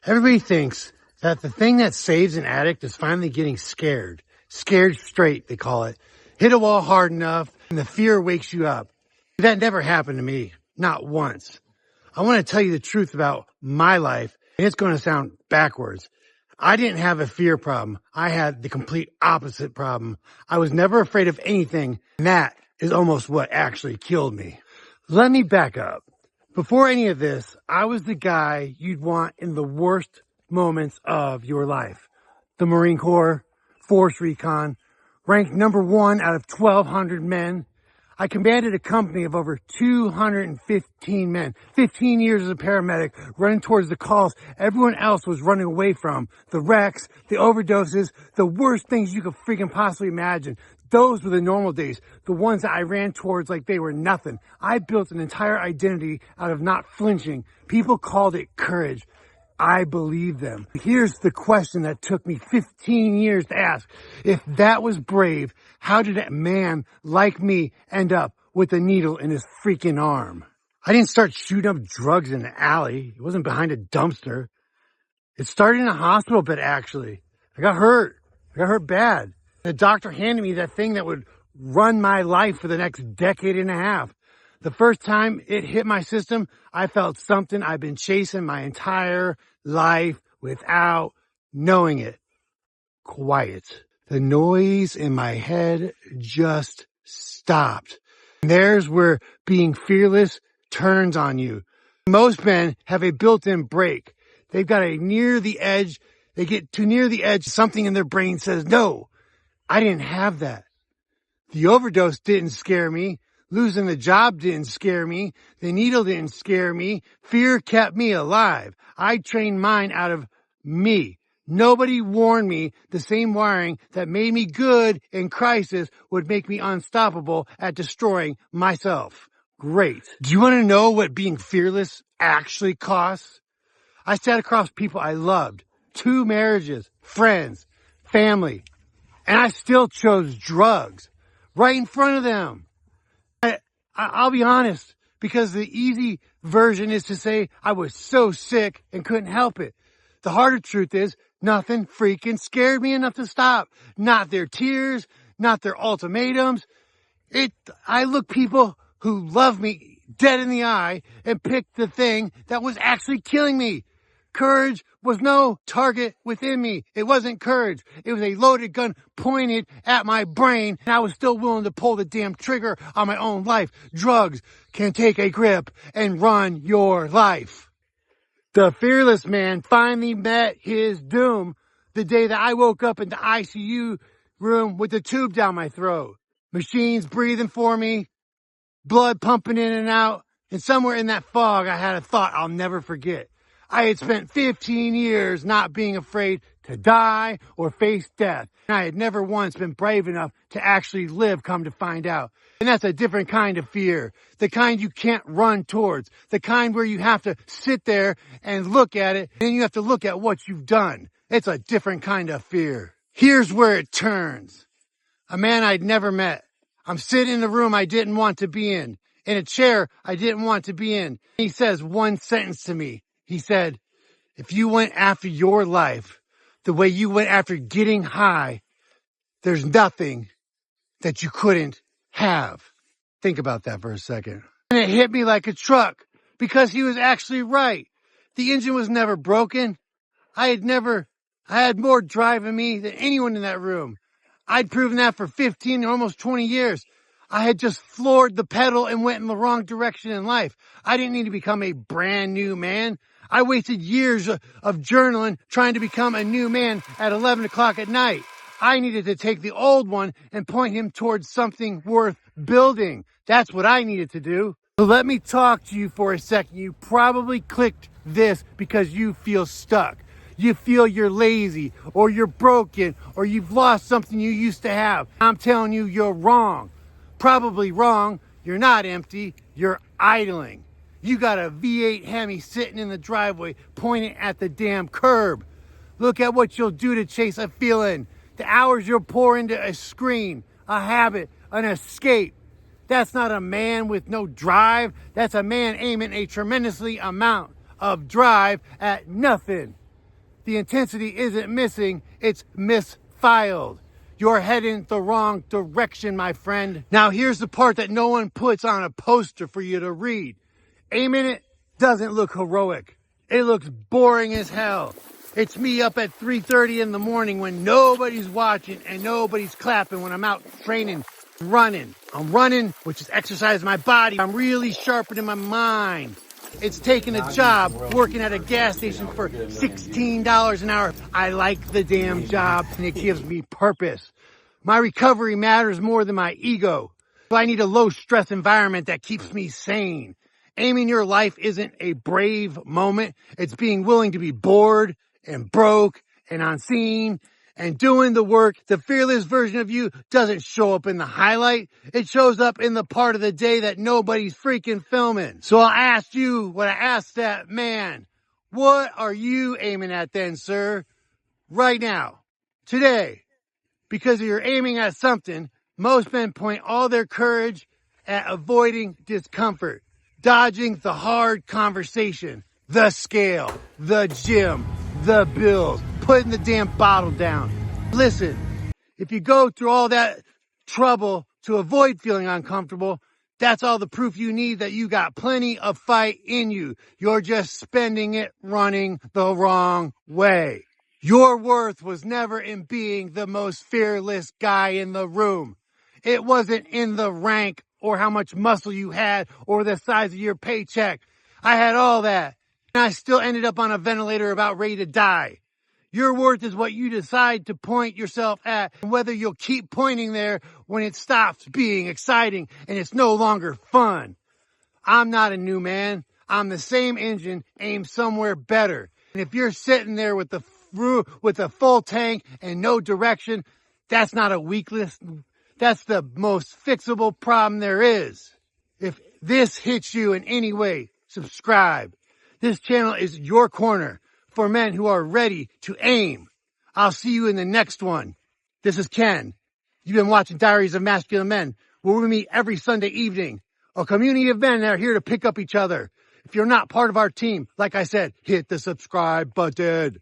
Everybody thinks that the thing that saves an addict is finally getting scared. Scared straight, they call it. Hit a wall hard enough and the fear wakes you up. That never happened to me. Not once. I want to tell you the truth about my life, and it's going to sound backwards. I didn't have a fear problem. I had the complete opposite problem. I was never afraid of anything, and that is almost what actually killed me. Let me back up. Before any of this, I was the guy you'd want in the worst moments of your life. The Marine Corps, Force Recon, ranked number 1 out of 1,200 men. I commanded a company of over 215 men, 15 years as a paramedic, running towards the calls everyone else was running away from. The wrecks, the overdoses, the worst things you could freaking possibly imagine. Those were the normal days, the ones that I ran towards like they were nothing. I built an entire identity out of not flinching. People called it courage. I believe them. Here's the question that took me 15 years to ask. If that was brave, how did a man like me end up with a needle in his freaking arm? I didn't start shooting up drugs in the alley. It wasn't behind a dumpster. It started in a hospital bed, actually. I got hurt. I got hurt bad. The doctor handed me that thing that would run my life for the next decade and a half. The first time it hit my system, I felt something I've been chasing my entire life without knowing it. Quiet. The noise in my head just stopped. And there's where being fearless turns on you. Most men have a built-in brake. They've got a near the edge. They get too near the edge. Something in their brain says, no, I didn't have that. The overdose didn't scare me. Losing the job didn't scare me. The needle didn't scare me. Fear kept me alive. I trained mine out of me. Nobody warned me the same wiring that made me good in crisis would make me unstoppable at destroying myself. Great. Do you want to know what being fearless actually costs? I sat across people I loved, 2 marriages, friends, family, and I still chose drugs right in front of them. I'll be honest, because the easy version is to say I was so sick and couldn't help it. The harder truth is nothing freaking scared me enough to stop. Not their tears, not their ultimatums. I look people who love me dead in the eye and picked the thing that was actually killing me. Courage was no target within me. It wasn't courage. It was a loaded gun pointed at my brain, and I was still willing to pull the damn trigger on my own life. Drugs can take a grip and run your life. The fearless man finally met his doom the day that I woke up in the ICU room with the tube down my throat. Machines breathing for me, blood pumping in and out, and somewhere in that fog I had a thought I'll never forget. I had spent 15 years not being afraid to die or face death. And I had never once been brave enough to actually live, come to find out. And that's a different kind of fear. The kind you can't run towards. The kind where you have to sit there and look at it, and you have to look at what you've done. It's a different kind of fear. Here's where it turns. A man I'd never met. I'm sitting in a room I didn't want to be in a chair I didn't want to be in. He says one sentence to me. He said, if you went after your life the way you went after getting high, there's nothing that you couldn't have. Think about that for a second. And it hit me like a truck because he was actually right. The engine was never broken. I had more drive in me than anyone in that room. I'd proven that for 15 or almost 20 years. I had just floored the pedal and went in the wrong direction in life. I didn't need to become a brand new man. I wasted years of journaling trying to become a new man at 11 o'clock at night. I needed to take the old one and point him towards something worth building. That's what I needed to do. So let me talk to you for a second. You probably clicked this because you feel stuck. You feel you're lazy or you're broken or you've lost something you used to have. I'm telling you, you're wrong. Probably wrong. You're not empty. You're idling. You got a V8 Hemi sitting in the driveway pointing at the damn curb. Look at what you'll do to chase a feeling. The hours you'll pour into a screen, a habit, an escape. That's not a man with no drive. That's a man aiming a tremendously amount of drive at nothing. The intensity isn't missing, it's misfiled. You're heading the wrong direction, my friend. Now here's the part that no one puts on a poster for you to read. Aiming it doesn't look heroic. It looks boring as hell. It's me up at 3:30 in the morning when nobody's watching and nobody's clapping when I'm out training, running. I'm running, which is exercising my body. I'm really sharpening my mind. It's taking a job working at a gas station for $16 an hour. I like the damn job and it gives me purpose. My recovery matters more than my ego. I need a low stress environment that keeps me sane. Aiming your life isn't a brave moment. It's being willing to be bored and broke and unseen and doing the work. The fearless version of you doesn't show up in the highlight. It shows up in the part of the day that nobody's freaking filming. So I'll ask you what I asked that man. What are you aiming at then, sir? Right now, today, because you're aiming at something, most men point all their courage at avoiding discomfort, dodging the hard conversation, the scale, the gym, the bills, putting the damn bottle down. Listen, if you go through all that trouble to avoid feeling uncomfortable, that's all the proof you need that you got plenty of fight in you. You're just spending it running the wrong way. Your worth was never in being the most fearless guy in the room. It wasn't in the rank or how much muscle you had or the size of your paycheck. I had all that. And I still ended up on a ventilator about ready to die. Your worth is what you decide to point yourself at, and whether you'll keep pointing there when it stops being exciting and it's no longer fun. I'm not a new man. I'm the same engine aimed somewhere better. And if you're sitting there with a full tank and no direction, that's not a weakness. That's the most fixable problem there is. If this hits you in any way, subscribe. This channel is your corner for men who are ready to aim. I'll see you in the next one. This is Ken. You've been watching Diaries of Masculine Men, where we meet every Sunday evening. A community of men that are here to pick up each other. If you're not part of our team, like I said, hit the subscribe button.